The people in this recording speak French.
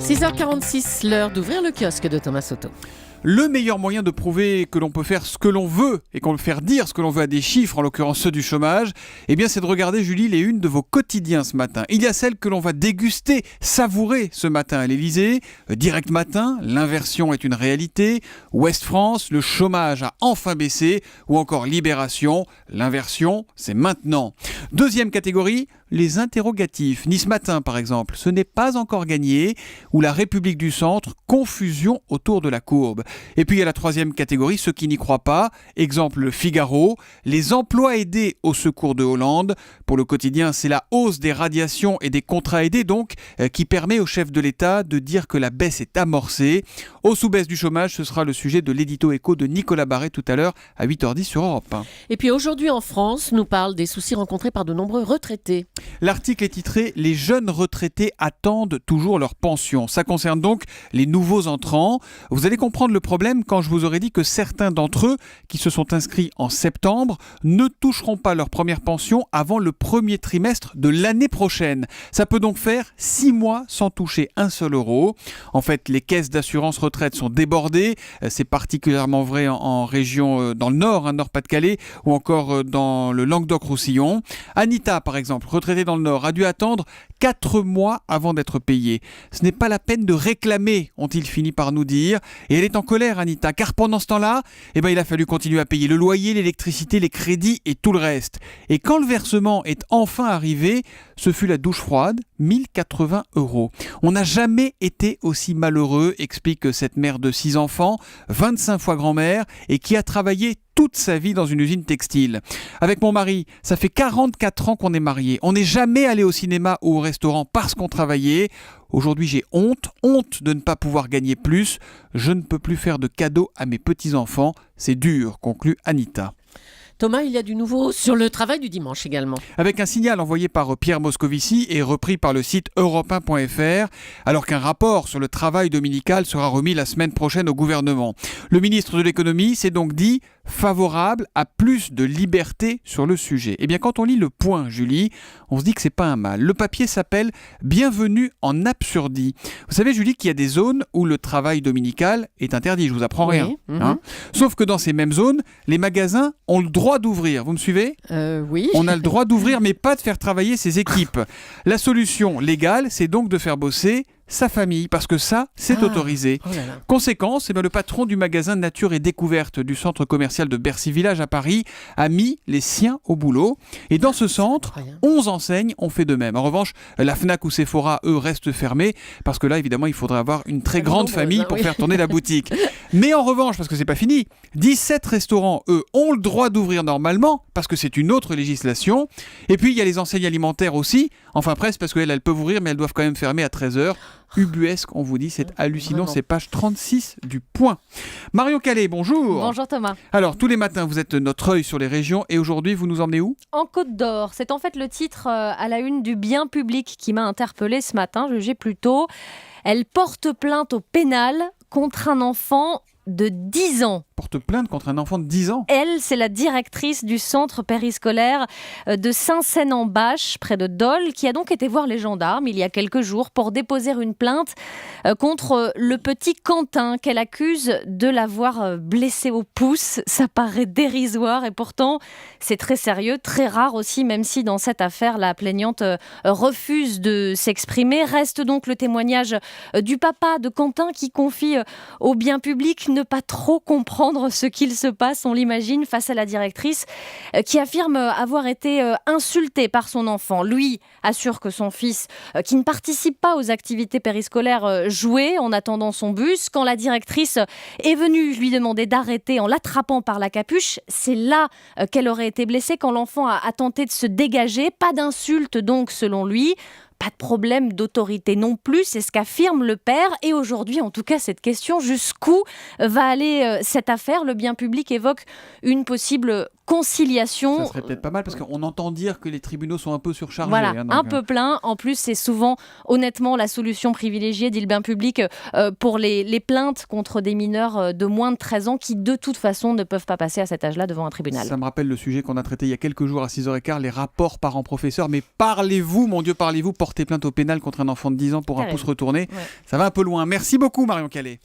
6h46, l'heure d'ouvrir le kiosque de Thomas Soto. Le meilleur moyen de prouver que l'on peut faire ce que l'on veut et qu'on peut faire dire ce que l'on veut à des chiffres, en l'occurrence ceux du chômage, eh bien c'est de regarder, Julie, les unes de vos quotidiens ce matin. Il y a celle que l'on va déguster, savourer ce matin à l'Élysée. Direct Matin, l'inversion est une réalité. Ouest France, le chômage a enfin baissé. Ou encore Libération, l'inversion, c'est maintenant. Deuxième catégorie, les interrogatifs. Nice Matin, par exemple, ce n'est pas encore gagné. Ou la République du Centre, confusion autour de la courbe. Et puis il y a la troisième catégorie, ceux qui n'y croient pas. Exemple le Figaro, les emplois aidés au secours de Hollande. Pour le quotidien, c'est la hausse des radiations et des contrats aidés donc qui permet au chef de l'État de dire que la baisse est amorcée. Au sous-baisse du chômage, ce sera le sujet de l'édito écho de Nicolas Barré tout à l'heure à 8h10 sur Europe 1. Et puis aujourd'hui en France, nous parle des soucis rencontrés par de nombreux retraités. L'article est titré « Les jeunes retraités attendent toujours leur pension ». Ça concerne donc les nouveaux entrants. Vous allez comprendre le problème quand je vous aurai dit que certains d'entre eux qui se sont inscrits en septembre ne toucheront pas leur première pension avant le premier trimestre de l'année prochaine. Ça peut donc faire 6 mois sans toucher un seul euro. En fait, les caisses d'assurance retraite sont débordées. C'est particulièrement vrai en région dans le Nord, Nord-Pas-de-Calais, ou encore dans le Languedoc-Roussillon. Anita, par exemple, retraitée dans le Nord, a dû attendre 4 mois avant d'être payée. Ce n'est pas la peine de réclamer, ont-ils fini par nous dire. Et elle est en colère, Anita, car pendant ce temps-là, il a fallu continuer à payer le loyer, l'électricité, les crédits et tout le reste. Et quand le versement est enfin arrivé, ce fut la douche froide, 1080 €. On n'a jamais été aussi malheureux, explique cette mère de 6 enfants, 25 fois grand-mère, et qui a travaillé toute sa vie dans une usine textile. Avec mon mari, ça fait 44 ans qu'on est mariés. On n'est jamais allé au cinéma ou au restaurant parce qu'on travaillait. Aujourd'hui, j'ai honte de ne pas pouvoir gagner plus. Je ne peux plus faire de cadeaux à mes petits-enfants. C'est dur, conclut Anita. Thomas, il y a du nouveau sur le travail du dimanche également. Avec un signal envoyé par Pierre Moscovici et repris par le site europe1.fr, alors qu'un rapport sur le travail dominical sera remis la semaine prochaine au gouvernement. Le ministre de l'économie s'est donc dit favorable à plus de liberté sur le sujet. Eh bien, quand on lit le point, Julie, on se dit que c'est pas un mal. Le papier s'appelle « Bienvenue en Absurdie ». Vous savez, Julie, qu'il y a des zones où le travail dominical est interdit. Je vous apprends rien. Sauf que dans ces mêmes zones, les magasins ont le droit d'ouvrir. Vous me suivez ? Oui. On a le droit d'ouvrir, mais pas de faire travailler ses équipes. La solution légale, c'est donc de faire bosser sa famille, parce que ça, c'est autorisé. Conséquence, le patron du magasin Nature et Découverte du centre commercial de Bercy Village à Paris a mis les siens au boulot. Et dans ce centre, 11 enseignes ont fait de même. En revanche, la Fnac ou Sephora, eux, restent fermés, parce que là, évidemment, il faudrait avoir une très grande famille pour faire tourner la boutique. Mais en revanche, parce que c'est pas fini, 17 restaurants, eux, ont le droit d'ouvrir normalement, parce que c'est une autre législation. Et puis, il y a les enseignes alimentaires aussi, enfin presque, parce qu'elles peuvent ouvrir, mais elles doivent quand même fermer à 13h. Ubuesque, on vous dit, c'est hallucinant, vraiment. C'est page 36 du Point. Marion Calais, bonjour. Bonjour Thomas. Alors, tous les matins, vous êtes notre œil sur les régions et aujourd'hui, vous nous emmenez où ? En Côte d'Or, c'est en fait le titre à la une du Bien public qui m'a interpellée ce matin, jugé plus tôt. Elle porte plainte au pénal contre un enfant de 10 ans. Porte plainte contre un enfant de 10 ans. Elle, c'est la directrice du centre périscolaire de Saint-Seine-en-Bâche, près de Dole, qui a donc été voir les gendarmes il y a quelques jours pour déposer une plainte contre le petit Quentin qu'elle accuse de l'avoir blessé au pouce. Ça paraît dérisoire et pourtant c'est très sérieux, très rare aussi, même si dans cette affaire la plaignante refuse de s'exprimer. Reste donc le témoignage du papa de Quentin qui confie au Bien public ne pas trop comprendre ce qu'il se passe, on l'imagine, face à la directrice qui affirme avoir été insultée par son enfant. Lui assure que son fils, qui ne participe pas aux activités périscolaires, jouait en attendant son bus. Quand la directrice est venue lui demander d'arrêter en l'attrapant par la capuche, c'est là qu'elle aurait été blessée quand l'enfant a tenté de se dégager. Pas d'insulte donc selon lui. Pas de problème d'autorité non plus, c'est ce qu'affirme le père. Et aujourd'hui, en tout cas, cette question, jusqu'où va aller cette affaire ? Le Bien public évoque une possible conciliation. Ça serait peut-être pas mal parce qu'on entend dire que les tribunaux sont un peu surchargés. Voilà, hein, un peu plein. En plus, c'est souvent, honnêtement, la solution privilégiée, dit le Bain public, pour les plaintes contre des mineurs de moins de 13 ans qui, de toute façon, ne peuvent pas passer à cet âge-là devant un tribunal. Ça me rappelle le sujet qu'on a traité il y a quelques jours à 6h15, les rapports parents-professeurs. Mais parlez-vous, mon Dieu, parlez-vous, portez plainte au pénal contre un enfant de 10 ans pour un pouce retourné. Ouais. Ça va un peu loin. Merci beaucoup, Marion Calais.